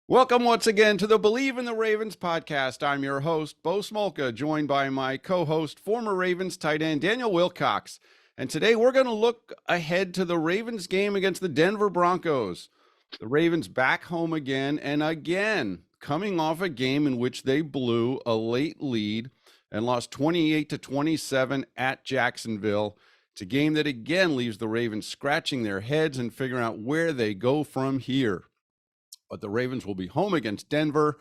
Welcome once again to the Believe in the Ravens podcast. I'm your host, Bo Smolka, joined by my co-host, former Ravens tight end Daniel Wilcox. And today we're going to look ahead to the Ravens game against the Denver Broncos. The Ravens back home again and again, coming off a game in which they blew a late lead and lost 28-27 at Jacksonville. It's a game that again leaves the Ravens scratching their heads and figuring out where they go from here. But the Ravens will be home against Denver.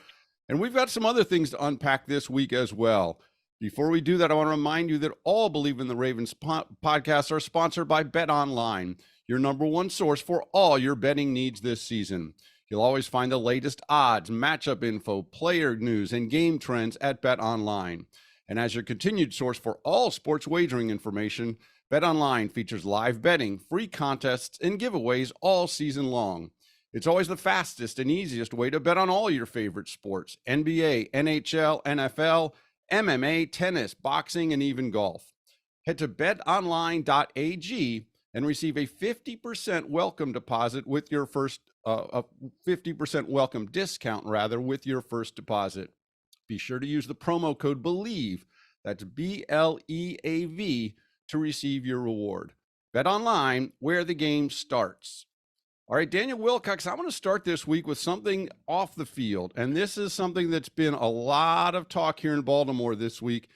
And we've got some other things to unpack this week as well. Before we do that, I want to remind you that all Believe in the Ravens podcasts are sponsored by Bet Online, your number one source for all your betting needs this season. You'll always find the latest odds, matchup info, player news, and game trends at Bet Online. And as your continued source for all sports wagering information, Bet Online features live betting, free contests, and giveaways all season long. It's always the fastest and easiest way to bet on all your favorite sports: NBA, NHL, NFL, MMA, tennis, boxing, and even golf. Head to betonline.ag and receive a 50% welcome deposit with your first, a 50% welcome discount rather with your first deposit. Be sure to use the promo code BELIEVE, that's BLEAV, to receive your reward. Bet Online, where the game starts. All right, Daniel Wilcox, I'm going to start this week with something off the field. And this is something that's been a lot of talk here in Baltimore this week,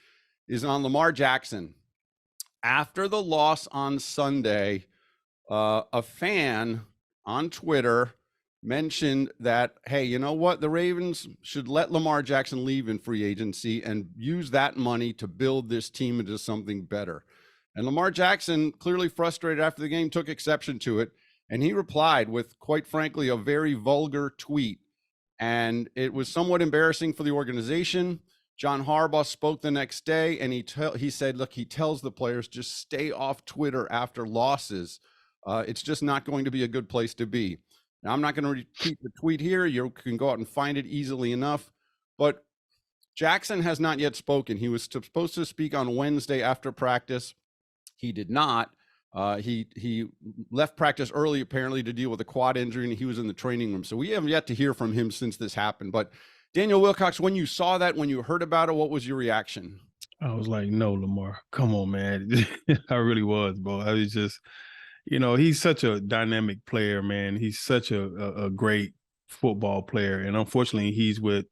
is on Lamar Jackson. After the loss on Sunday, a fan on Twitter mentioned that, hey, you know what? The Ravens should let Lamar Jackson leave in free agency and use that money to build this team into something better. And Lamar Jackson, clearly frustrated after the game, took exception to it. And he replied with, quite frankly, a very vulgar tweet. And it was somewhat embarrassing for the organization. John Harbaugh spoke the next day, and he said, look, he tells the players, just stay off Twitter after losses. It's just not going to be a good place to be. Now, I'm not going to repeat the tweet here. You can go out and find it easily enough. But Jackson has not yet spoken. He was supposed to speak on Wednesday after practice. He did not. He left practice early, apparently, to deal with a quad injury, and he was in the training room. So we haven't yet to hear from him since this happened. But Daniel Wilcox, when you saw that, when you heard about it, what was your reaction? I was like, no, Lamar, come on, man. I really was, bro. I was just, he's such a dynamic player, man. He's such a great football player. And unfortunately, he's with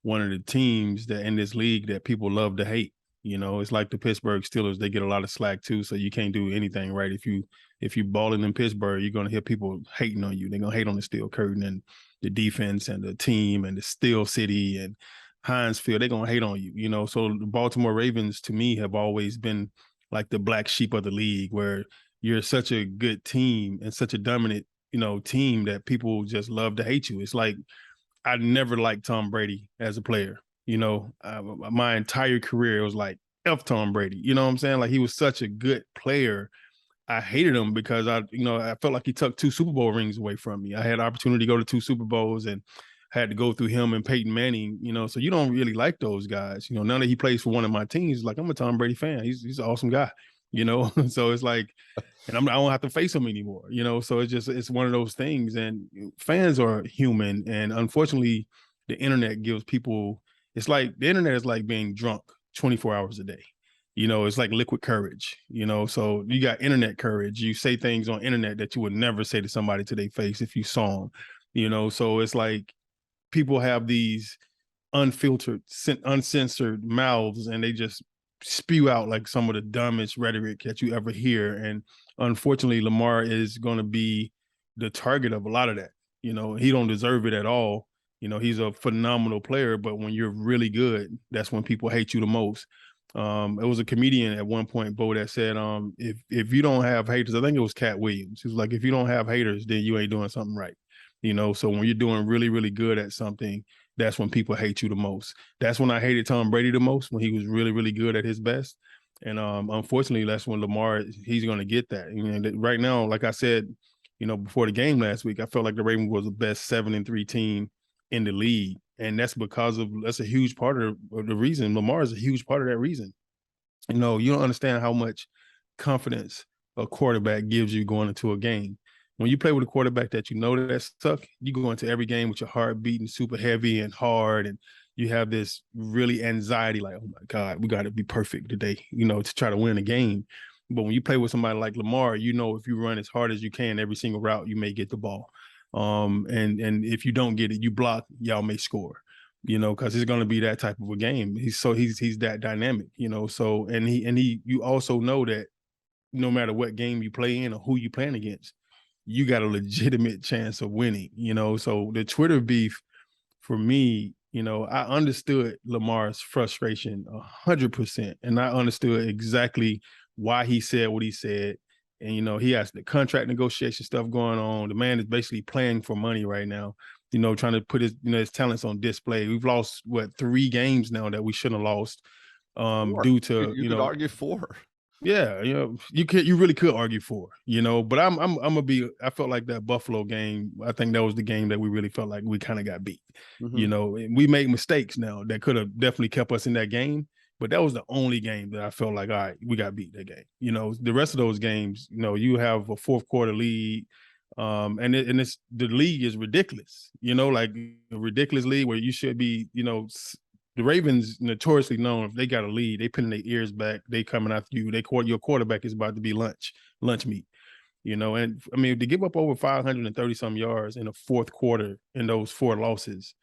one of the teams that in this league that people love to hate. It's like the Pittsburgh Steelers. They get a lot of slack too, so you can't do anything right. If you balling in Pittsburgh, you're gonna hear people hating on you. They're gonna hate on the Steel Curtain and the defense and the team and the Steel City and Heinz Field. They're gonna hate on you. So the Baltimore Ravens, to me, have always been like the black sheep of the league, where you're such a good team and such a dominant, team that people just love to hate you. It's like I never liked Tom Brady as a player. My entire career was like F Tom Brady. You know what I'm saying? Like, he was such a good player. I hated him because I felt like he took 2 Super Bowl rings away from me. I had the opportunity to go to 2 Super Bowls and had to go through him and Peyton Manning, so you don't really like those guys. Now that he plays for one of my teams, like, I'm a Tom Brady fan. He's an awesome guy, so it's like, and I don't have to face him anymore, so it's one of those things. And fans are human. And unfortunately, the internet gives people, it's like the internet is like being drunk 24 hours a day. It's like liquid courage, so you got internet courage. You say things on internet that you would never say to somebody to their face if you saw them, so it's like people have these unfiltered, uncensored mouths, and they just spew out like some of the dumbest rhetoric that you ever hear. And unfortunately, Lamar is going to be the target of a lot of that. He don't deserve it at all. He's a phenomenal player, but when you're really good, that's when people hate you the most. It was a comedian at one point, Bo, that said, if you don't have haters, I think it was Cat Williams. He was like, if you don't have haters, then you ain't doing something right. So when you're doing really, really good at something, that's when people hate you the most. That's when I hated Tom Brady the most, when he was really, really good at his best. And unfortunately, that's when Lamar, he's going to get that. Right now, like I said, before the game last week, I felt like the Ravens was the best 7-3 team in the league. And that's that's a huge part of the reason. Lamar is a huge part of that reason. You don't understand how much confidence a quarterback gives you going into a game. When you play with a quarterback that you know that suck, you go into every game with your heart beating super heavy and hard, and you have this really anxiety, like, oh my God, we got to be perfect today, to try to win a game. But when you play with somebody like Lamar, if you run as hard as you can every single route, you may get the ball. And if you don't get it, you block, y'all may score. Because it's going to be that type of a game. He's that dynamic. So you also know that no matter what game you play in or who you playing against, you got a legitimate chance of winning. So the Twitter beef for me, I understood Lamar's frustration 100%, and I understood exactly why he said what he said. And he has the contract negotiation stuff going on. The man is basically playing for money right now. Trying to put his talents on display. We've lost 3 games now that we shouldn't have lost, due to you could argue 4. yeah, you really could argue for, but I'm gonna be. I felt like that Buffalo game. I think that was the game that we really felt like we kind of got beat. And we made mistakes now that could have definitely kept us in that game, but that was the only game that I felt like, all right, we got beat that game. The rest of those games, you have a fourth quarter lead, and it's the league is ridiculous. Like a ridiculous league where you should be, the Ravens notoriously known if they got a lead, they pinning their ears back, they coming after you. Your quarterback is about to be lunch meat. And I mean, to give up over 530 some yards in the fourth quarter in those 4 losses,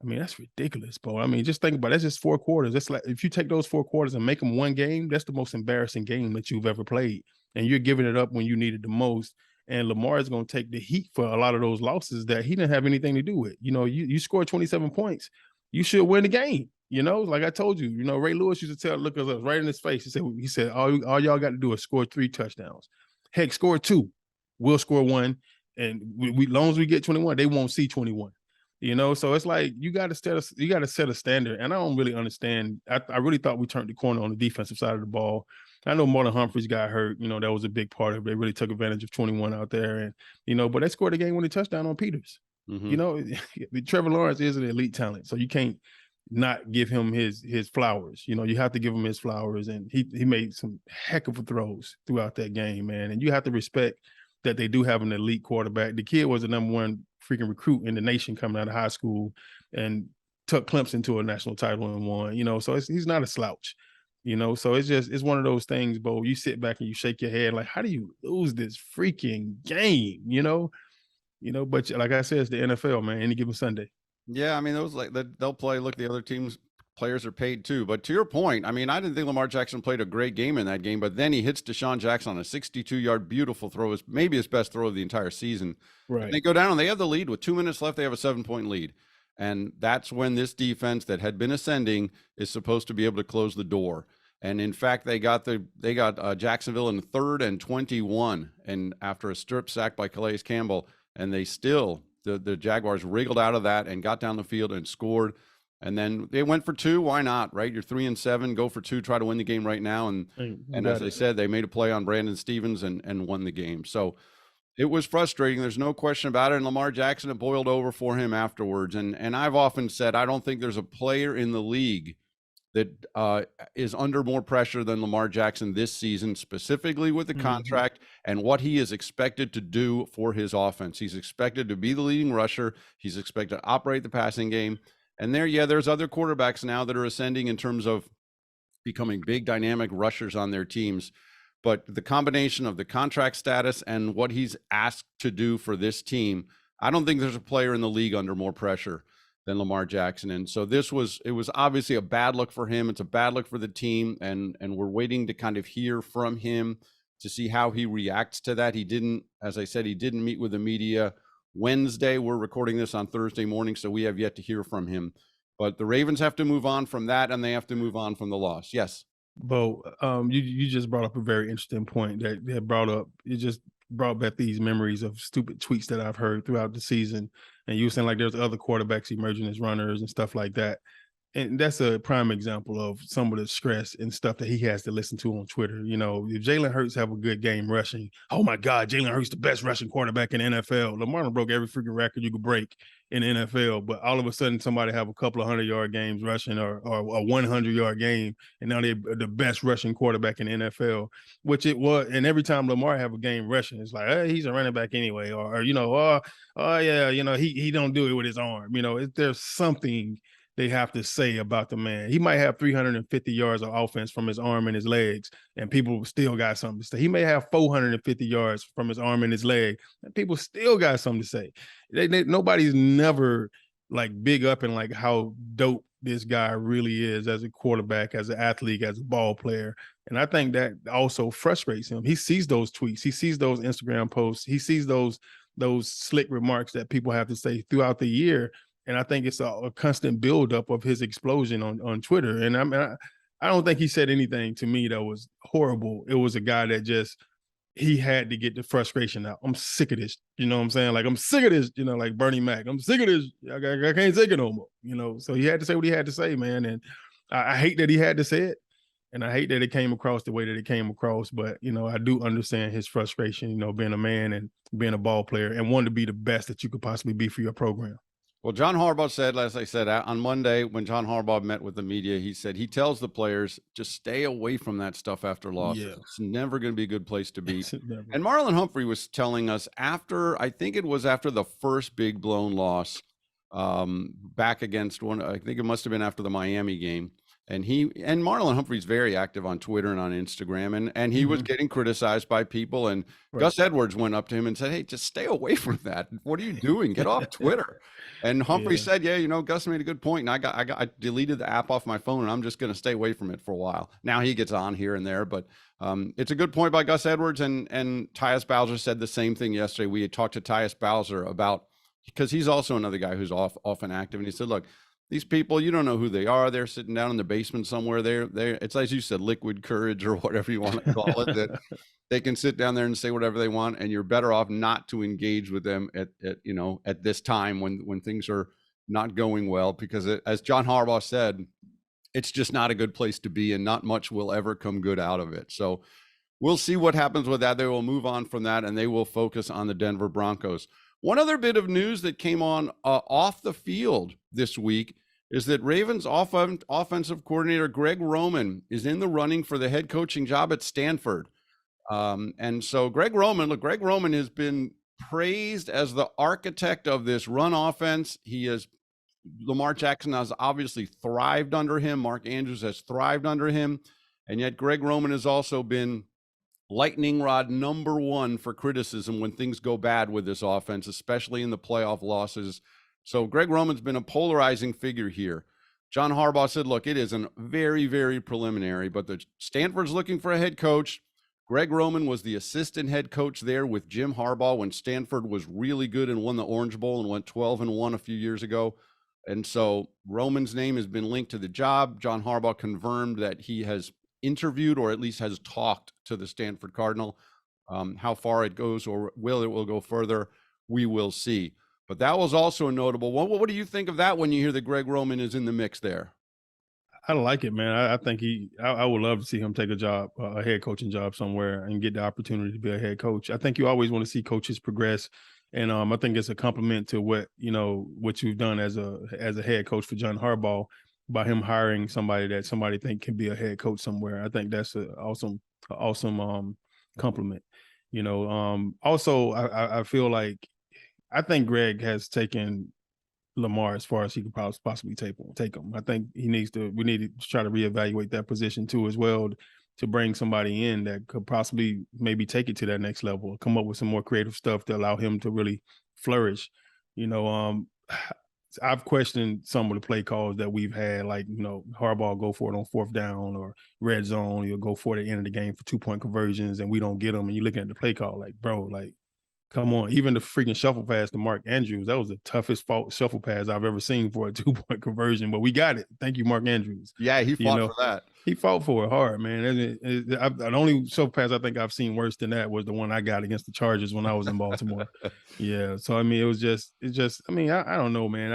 I mean, that's ridiculous, bro. I mean, just think about it. That's just 4 quarters. That's like, if you take those 4 quarters and make them one game, that's the most embarrassing game that you've ever played. And you're giving it up when you need it the most. And Lamar is going to take the heat for a lot of those losses that he didn't have anything to do with. You scored 27 points. You should win the game. Like I told you, Ray Lewis used to look at us right in his face. He said, all y'all got to do is score 3 touchdowns. Heck, score 2. We'll score 1. And we long as we get 21, they won't see 21. So it's like you got to set a standard. And I don't really understand. I really thought we turned the corner on the defensive side of the ball. I know Marlon Humphreys got hurt. That was a big part of it. They really took advantage of 21 out there. And, but they scored a game-winning touchdown on Peters. Trevor Lawrence is an elite talent. So you can't not give him his flowers. You have to give him his flowers. And he made some heck of throws throughout that game, man. And you have to respect that they do have an elite quarterback. The kid was the number 1 freaking recruit in the nation coming out of high school and took Clemson to a national title and won, so he's not a slouch, so it's one of those things, Bo. You sit back and you shake your head like, how do you lose this freaking game, but like I said, it's the NFL, man, any given Sunday. Yeah, I mean, those they'll play. Look, the other teams players are paid too. But to your point, I mean, I didn't think Lamar Jackson played a great game in that game, but then he hits Deshaun Jackson on a 62-yard beautiful throw, is maybe his best throw of the entire season. Right. And they go down and they have the lead with 2 minutes left. They have a 7-point lead. And that's when this defense that had been ascending is supposed to be able to close the door. And in fact, they got Jacksonville in 3rd and 21, and after a strip sack by Calais Campbell, and they still the Jaguars wriggled out of that and got down the field and scored. And then they went for 2. Why not, right? You're 3-7, go for 2, try to win the game right now. And as I said, they made a play on Brandon Stevens and won the game. So it was frustrating. There's no question about it. And Lamar Jackson, it boiled over for him afterwards. And I've often said, I don't think there's a player in the league that is under more pressure than Lamar Jackson this season, specifically with the contract and what he is expected to do for his offense. He's expected to be the leading rusher. He's expected to operate the passing game. And there's other quarterbacks now that are ascending in terms of becoming big dynamic rushers on their teams. But the combination of the contract status and what he's asked to do for this team, I don't think there's a player in the league under more pressure than Lamar Jackson. And so it was obviously a bad look for him. It's a bad look for the team. And we're waiting to kind of hear from him to see how he reacts to that. He didn't meet with the media Wednesday. We're recording this on Thursday morning, so we have yet to hear from him. But the Ravens have to move on from that, and they have to move on from the loss. Yes. Bo, you just brought up a very interesting point that it just brought back these memories of stupid tweets that I've heard throughout the season. And you were saying like there's other quarterbacks emerging as runners and stuff like that. And that's a prime example of some of the stress and stuff that he has to listen to on Twitter. If Jalen Hurts have a good game rushing, oh my God, Jalen Hurts the best rushing quarterback in the NFL. Lamar broke every freaking record you could break in the NFL, but all of a sudden somebody have a couple of 100-yard games rushing or a 100-yard game, and now they're the best rushing quarterback in the NFL, which it was. And every time Lamar have a game rushing, it's like, hey, he's a running back anyway, or oh yeah, he don't do it with his arm. There's something they have to say about the man. He might have 350 yards of offense from his arm and his legs, and people still got something to say. He may have 450 yards from his arm and his leg, and people still got something to say. Nobody's never like big up and like how dope this guy really is as a quarterback, as an athlete, as a ball player. And I think that also frustrates him. He sees those tweets, he sees those Instagram posts, he sees those slick remarks that people have to say throughout the year. And I think it's a constant buildup of his explosion on Twitter. And I don't think he said anything to me that was horrible. It was a guy that he had to get the frustration out. I'm sick of this. You know what I'm saying? Like, I'm sick of this, like Bernie Mac. I'm sick of this. I can't take it no more. So he had to say what he had to say, man. And I hate that he had to say it. And I hate that it came across the way that it came across. But, I do understand his frustration, being a man and being a ball player and wanting to be the best that you could possibly be for your program. Well, John Harbaugh said, as I said, on Monday, when John Harbaugh met with the media, he said he tells the players, just stay away from that stuff after losses. Yeah. It's never going to be a good place to be. And Marlon Humphrey was telling us I think it was after the first big blown loss back against I think it must have been after the Miami game. And Marlon Humphrey's very active on Twitter and on Instagram, and he was getting criticized by people. And Gus Edwards went up to him and said, "Hey, just stay away from that. What are you doing? Get off Twitter." And Humphrey said, "Yeah, Gus made a good point, and I deleted the app off my phone, and I'm just going to stay away from it for a while." Now he gets on here and there, but it's a good point by Gus Edwards, and Tyus Bowser said the same thing yesterday. We had talked to Tyus Bowser because he's also another guy who's often active, and he said, "Look, these people, you don't know who they are. They're sitting down in the basement somewhere. It's as you said, liquid courage or whatever you want to call it, that they can sit down there and say whatever they want. And you're better off not to engage with them at this time when things are not going well, because as John Harbaugh said, it's just not a good place to be, and not much will ever come good out of it. So we'll see what happens with that. They will move on from that, and they will focus on the Denver Broncos. One other bit of news that came on off the field this week is that Ravens offensive coordinator Greg Roman is in the running for the head coaching job at Stanford. And so Greg Roman has been praised as the architect of this run offense. Lamar Jackson has obviously thrived under him. Mark Andrews has thrived under him. And yet Greg Roman has also been lightning rod number one for criticism when things go bad with this offense, especially in the playoff losses. So Greg Roman's been a polarizing figure here. John Harbaugh said, look, it is a very, very preliminary, but the Stanford's looking for a head coach. Greg Roman was the assistant head coach there with Jim Harbaugh when Stanford was really good and won the Orange Bowl and went 12-1 a few years ago. And so Roman's name has been linked to the job. John Harbaugh confirmed that he has interviewed, or at least has talked to the Stanford Cardinal. How far it goes, or it will go further, we will see. But that was also a notable one. What do you think of that when you hear that Greg Roman is in the mix there? I like it, man. I think I would love to see him take a head coaching job somewhere and get the opportunity to be a head coach. I think you always want to see coaches progress. And I think it's a compliment to what you've done as a head coach for John Harbaugh by him hiring somebody that somebody think can be a head coach somewhere. I think that's an awesome compliment. Also, I feel like I think Greg has taken Lamar as far as he could possibly take him. I think we need to try to reevaluate that position too as well, to bring somebody in that could possibly maybe take it to that next level, come up with some more creative stuff to allow him to really flourish. I've questioned some of the play calls that we've had, like, Harbaugh go for it on fourth down or red zone. You'll go for it at the end of the game for 2-point conversions and we don't get them. And you're looking at the play call like, bro, like, come on. Even the freaking shuffle pass to Mark Andrews, that was the toughest shuffle pass I've ever seen for a 2-point conversion, but we got it. Thank you, Mark Andrews. Yeah, he fought for that. He fought for it hard, man. The only shuffle pass I think I've seen worse than that was the one I got against the Chargers when I was in Baltimore. Yeah. So, I mean, I don't know, man.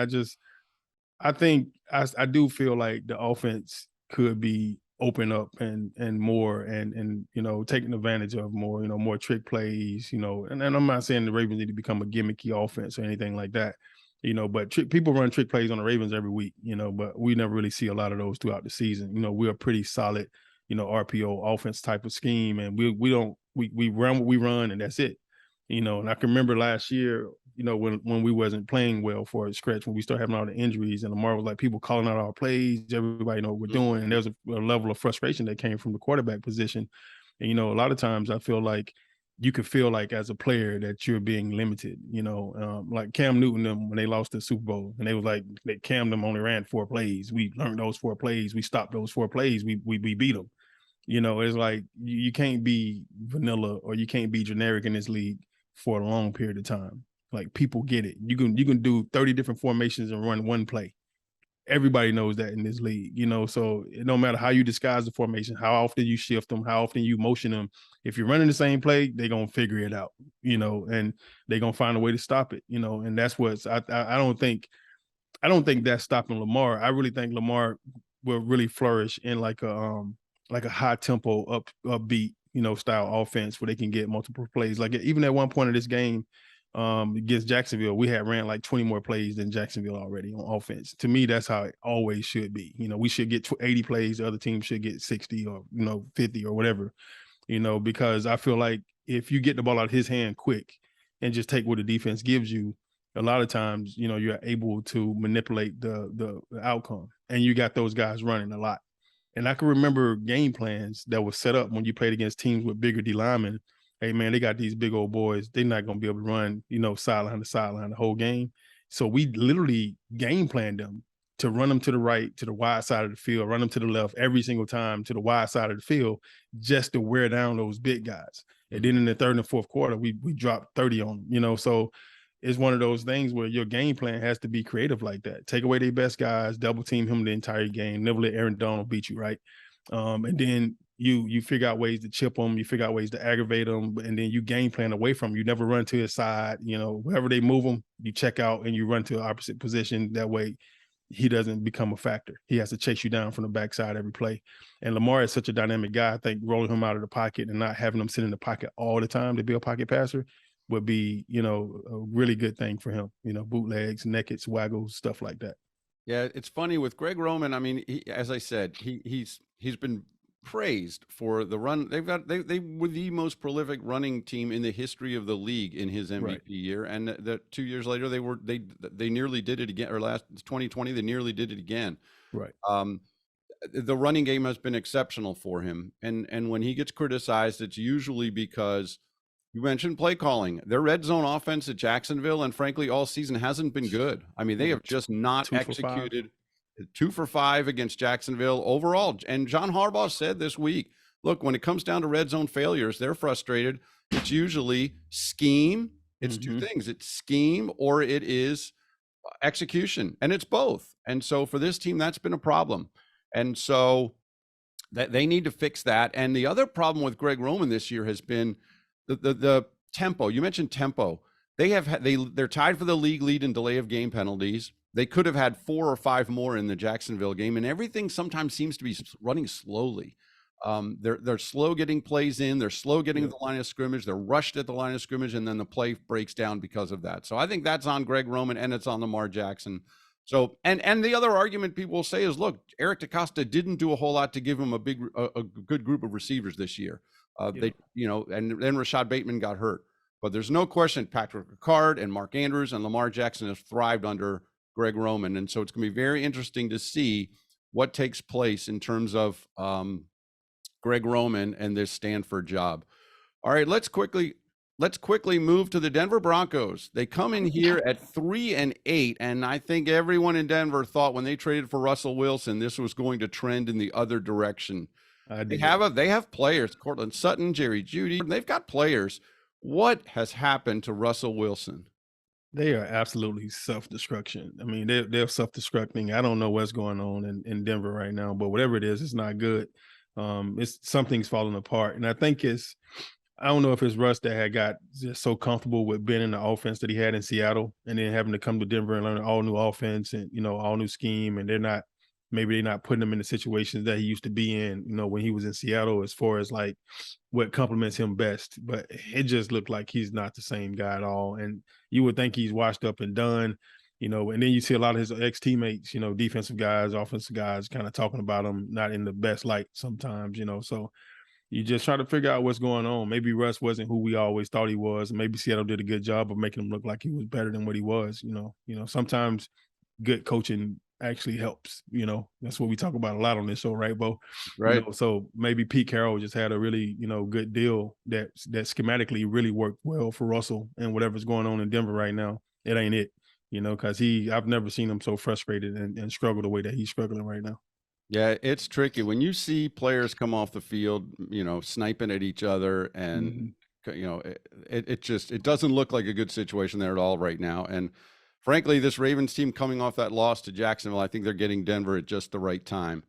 I think I do feel like the offense could be open up and more and taking advantage of more trick plays, and I'm not saying the Ravens need to become a gimmicky offense or anything like that, But people run trick plays on the Ravens every week, but we never really see a lot of those throughout the season. We're a pretty solid, RPO offense type of scheme, and we run what we run, and that's it. And I can remember last year, when we wasn't playing well for a stretch, when we started having all the injuries, and Lamar was like, people calling out our plays, everybody know what we're doing, and there's a level of frustration that came from the quarterback position. And a lot of times I feel like you could feel like as a player that you're being limited, like Cam Newton them when they lost the Super Bowl, and they was like, Cam them only ran 4 plays. We learned those 4 plays. We stopped those 4 plays. We beat them. It's like you can't be vanilla or you can't be generic in this league for a long period of time. Like, people get it. You can do 30 different formations and run 1 play. Everybody knows that in this league, so no matter how you disguise the formation, how often you shift them, how often you motion them, if you're running the same play, they're going to figure it out, and they're going to find a way to stop it, and that's I don't think that's stopping Lamar. I really think Lamar will really flourish in like a high tempo upbeat, style offense where they can get multiple plays. Like, even at one point of this game, against Jacksonville, we had ran like 20 more plays than Jacksonville already on offense. To me, that's how it always should be. We should get 80 plays. The other team should get 60 or, 50 or whatever, because I feel like if you get the ball out of his hand quick and just take what the defense gives you, a lot of times, you're able to manipulate the outcome, and you got those guys running a lot. And I can remember game plans that were set up when you played against teams with bigger D linemen. Hey, man, they got these big old boys. They're not going to be able to run, sideline to sideline the whole game. So we literally game planned them to run them to the right, to the wide side of the field, run them to the left every single time to the wide side of the field, just to wear down those big guys. And then in the third and fourth quarter, we dropped 30 on them, so it's one of those things where your game plan has to be creative like that. Take away their best guys, double team him the entire game, never let Aaron Donald beat you, right? And then you figure out ways to chip them, you figure out ways to aggravate them, and then you game plan away from him. You never run to his side, wherever they move him, you check out and you run to the opposite position. That way he doesn't become a factor. He has to chase you down from the backside every play. And Lamar is such a dynamic guy. I think rolling him out of the pocket and not having him sit in the pocket all the time to be a pocket passer would be, a really good thing for him. Bootlegs, naked, waggles, stuff like that. Yeah, it's funny with Greg Roman. I mean, as I said, he's been praised for the run. They were the most prolific running team in the history of the league in his MVP year, and the 2 years later they nearly did it again. Or last 2020, they nearly did it again. Right. The running game has been exceptional for him, and when he gets criticized, it's usually because you mentioned play calling. Their red zone offense at Jacksonville, and frankly, all season hasn't been good. I mean, they have just not executed. 2 for 5 against Jacksonville overall. And John Harbaugh said this week, look, when it comes down to red zone failures, they're frustrated. It's usually scheme. It's 2 things. It's scheme or it is execution, and it's both. And so for this team, that's been a problem. And so that they need to fix that. And the other problem with Greg Roman this year has been the tempo. You mentioned tempo. They're tied for the league lead in delay of game penalties. They could have had 4 or 5 more in the Jacksonville game, and everything sometimes seems to be running slowly. They're slow getting plays in. They're slow getting to the line of scrimmage. They're rushed at the line of scrimmage, and then the play breaks down because of that. So I think that's on Greg Roman, and it's on Lamar Jackson. So, and the other argument people will say is, look, Eric DeCosta didn't do a whole lot to give him a good group of receivers this year. And then Rashad Bateman got hurt. But there's no question Patrick Ricard and Mark Andrews and Lamar Jackson have thrived under Greg Roman. And so it's going to be very interesting to see what takes place in terms of Greg Roman and this Stanford job. All right, let's quickly move to the Denver Broncos. They come in here at 3-8, and I think everyone in Denver thought when they traded for Russell Wilson, this was going to trend in the other direction. They have players, Cortland Sutton, Jerry Jeudy. They've got players. What has happened to Russell Wilson? They are absolutely self-destruction. I mean, they're self-destructing. I don't know what's going on in Denver right now, but whatever it is, it's not good. Something's falling apart. And I think I don't know if it's Russ that had got just so comfortable with being in the offense that he had in Seattle and then having to come to Denver and learn an all new offense and, all new scheme. And maybe they're not putting him in the situations that he used to be in, when he was in Seattle, as far as like what complements him best. But it just looked like he's not the same guy at all. And you would think he's washed up and done. And then you see a lot of his ex teammates, defensive guys, offensive guys, kind of talking about him not in the best light sometimes. So you just try to figure out what's going on. Maybe Russ wasn't who we always thought he was. Maybe Seattle did a good job of making him look like he was better than what he was. Sometimes good coaching actually helps. That's what we talk about a lot on this show, right, Bo? Right. So maybe Pete Carroll just had a really, good deal that schematically really worked well for Russell, and whatever's going on in Denver right now, it ain't it. Because I've never seen him so frustrated and struggle the way that he's struggling right now. Yeah, it's tricky when you see players come off the field, sniping at each other, and it doesn't look like a good situation there at all right now. And frankly, this Ravens team coming off that loss to Jacksonville, I think they're getting Denver at just the right time.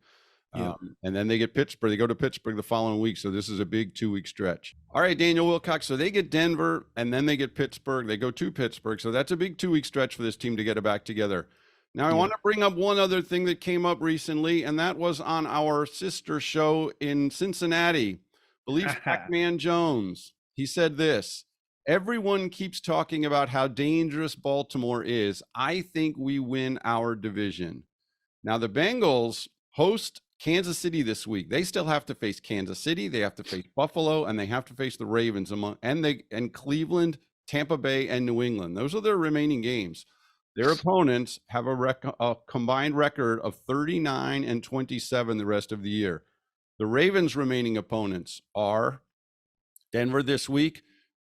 Yeah. And then they get Pittsburgh. They go to Pittsburgh the following week. So this is a big 2-week stretch. All right, Daniel Wilcox. So they get Denver and then they get Pittsburgh. They go to Pittsburgh. So that's a big 2-week stretch for this team to get it back together. Now, I want to bring up one other thing that came up recently, and that was on our sister show in Cincinnati. I believe Pac-Man Jones. He said this: everyone keeps talking about how dangerous Baltimore is. I think we win our division. Now, the Bengals host Kansas City this week. They still have to face Kansas City. They have to face Buffalo, and they have to face the Ravens and Cleveland, Tampa Bay, and New England. Those are their remaining games. Their opponents have a combined record of 39-27 the rest of the year. The Ravens' remaining opponents are Denver this week,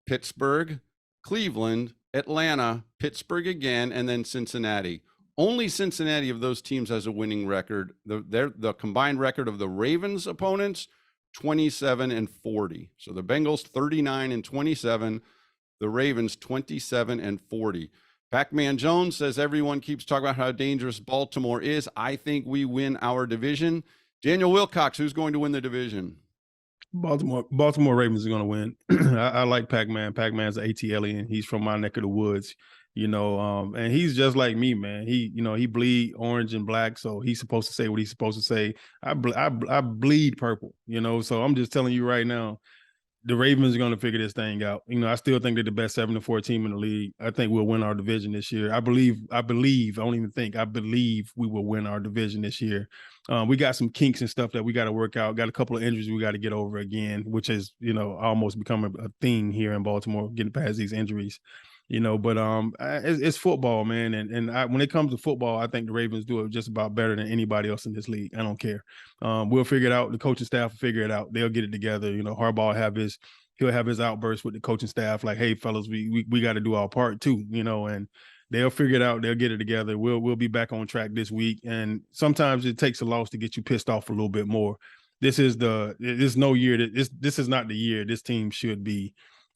Pittsburgh, Cleveland, Atlanta, Pittsburgh again, and then Cincinnati. Only Cincinnati of those teams has a winning record. The combined record of the Ravens' opponents, 27-40. So the Bengals 39-27, the Ravens 27-40. Pac-Man Jones says everyone keeps talking about how dangerous Baltimore is. I think we win our division. Daniel Wilcox, who's going to win the division? Baltimore Ravens are going to win. I like Pac-Man. Pac-Man's an ATLian. He's from my neck of the woods, and he's just like me, man. He bleed orange and black, so he's supposed to say what he's supposed to say. I bleed purple, so I'm just telling you right now, the Ravens are going to figure this thing out. I still think they're the best 7-4 team in the league. I think we'll win our division this year. I believe, I don't even think, I believe we will win our division this year. We got some kinks and stuff that we got to work out. Got a couple of injuries we got to get over again, which is, almost become a thing here in Baltimore, getting past these injuries. But it's football, man. And when it comes to football, I think the Ravens do it just about better than anybody else in this league. I don't care. We'll figure it out. The coaching staff will figure it out. They'll get it together. Harbaugh he'll have his outburst with the coaching staff, like, hey, fellas, we got to do our part too, and they'll figure it out. They'll get it together. We'll be back on track this week. And sometimes it takes a loss to get you pissed off a little bit more. This is not the year this team should be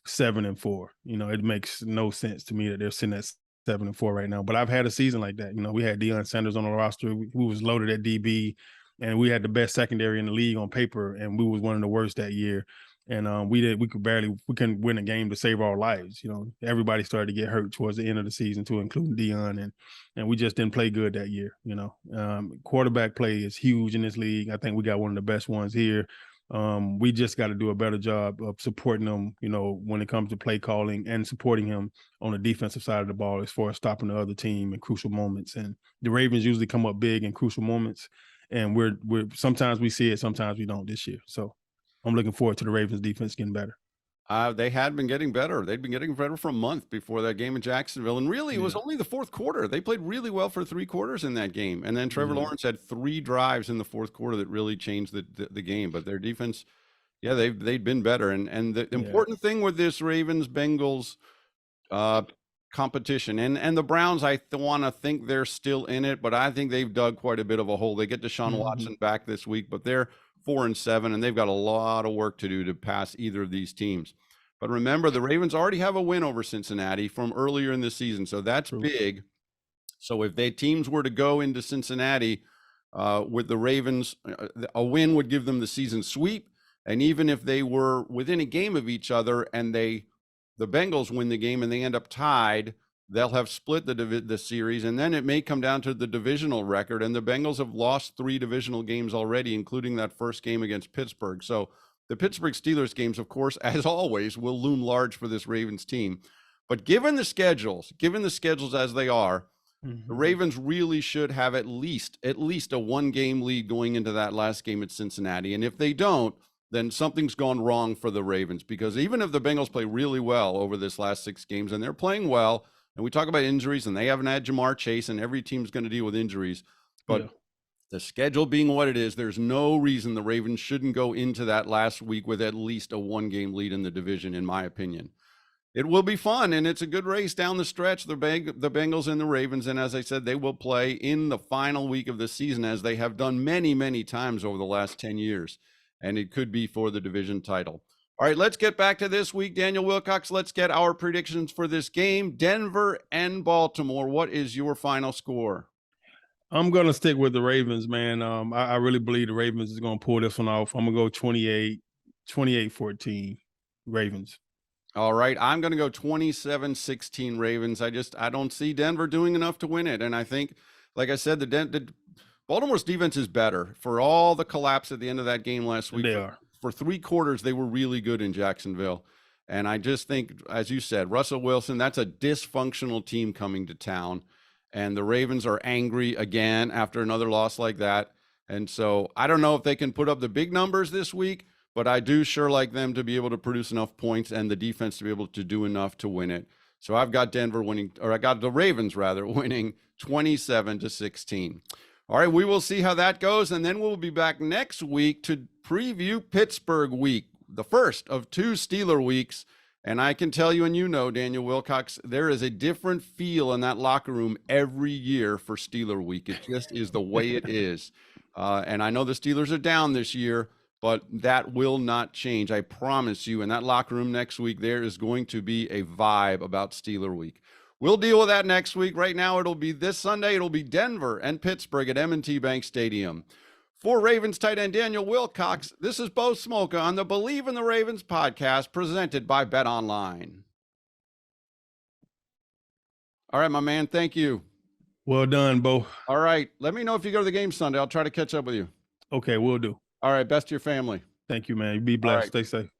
7-4. It makes no sense to me that they're sitting at 7-4 right now. But I've had a season like that. We had Deion Sanders on the roster who was loaded at DB, and we had the best secondary in the league on paper, and we was one of the worst that year. And we couldn't win a game to save our lives. Everybody started to get hurt towards the end of the season too, including Deion, and we just didn't play good that year. Quarterback play is huge in this league. I think we got one of the best ones here. We just got to do a better job of supporting him, when it comes to play calling and supporting him on the defensive side of the ball as far as stopping the other team in crucial moments. And the Ravens usually come up big in crucial moments, and we're sometimes we see it, sometimes we don't this year. So I'm looking forward to the Ravens defense getting better. They had been getting better. They'd been getting better for a month before that game in Jacksonville. And really, it was only the fourth quarter. They played really well for 3 quarters in that game. And then Trevor Lawrence had 3 drives in the fourth quarter that really changed the game. But their defense, they'd been better. And the important thing with this Ravens-Bengals competition, and the Browns, I want to think they're still in it, but I think they've dug quite a bit of a hole. They get Deshaun Watson back this week, but they're 4-7, and they've got a lot of work to do to pass either of these teams. But remember, the Ravens already have a win over Cincinnati from earlier in the season, so that's big. So if teams were to go into Cincinnati with the Ravens, a win would give them the season sweep. And even if they were within a game of each other and the Bengals win the game and they end up tied, they'll have split the series, and then it may come down to the divisional record. And the Bengals have lost 3 divisional games already, including that first game against Pittsburgh. So the Pittsburgh Steelers games, of course, as always, will loom large for this Ravens team. But given the schedules as they are, The Ravens really should have at least a one-game lead going into that last game at Cincinnati. And if they don't, then something's gone wrong for the Ravens, because even if the Bengals play really well over this last 6 games, and they're playing well, and we talk about injuries, and they haven't had Jamar Chase, and every team's going to deal with injuries, but the schedule being what it is, there's no reason the Ravens shouldn't go into that last week with at least a one-game lead in the division, in my opinion. It will be fun, and it's a good race down the stretch, the Bengals and the Ravens. And as I said, they will play in the final week of the season, as they have done many, many times over the last 10 years. And it could be for the division title. All right, let's get back to this week. Daniel Wilcox, let's get our predictions for this game. Denver and Baltimore, what is your final score? I'm going to stick with the Ravens, man. I really believe the Ravens is going to pull this one off. I'm going to go 28-14 Ravens. All right, I'm going to go 27-16 Ravens. I don't see Denver doing enough to win it. And I think, like I said, the Baltimore's defense is better. For all the collapse at the end of that game last week, for 3 quarters, they were really good in Jacksonville. And I just think, as you said, Russell Wilson, that's a dysfunctional team coming to town. And the Ravens are angry again after another loss like that. And so I don't know if they can put up the big numbers this week, but I do sure like them to be able to produce enough points and the defense to be able to do enough to win it. So I've got Denver winning, or I got the Ravens rather winning 27-16. All right, we will see how that goes, and then we'll be back next week to preview Pittsburgh week, the first of 2 Steeler weeks. And I can tell you, and you know, Daniel Wilcox, there is a different feel in that locker room every year for Steeler week. It just is the way it is. And I know the Steelers are down this year, but that will not change. I promise you, in that locker room next week, there is going to be a vibe about Steeler week. We'll deal with that next week. Right now, it'll be this Sunday. It'll be Denver and Pittsburgh at M&T Bank Stadium. For Ravens tight end Daniel Wilcox, this is Bo Smolka on the Believe in the Ravens podcast, presented by BetOnline. All right, my man, thank you. Well done, Bo. All right, let me know if you go to the game Sunday. I'll try to catch up with you. Okay, we'll do. All right, best to your family. Thank you, man. You be blessed. Stay safe.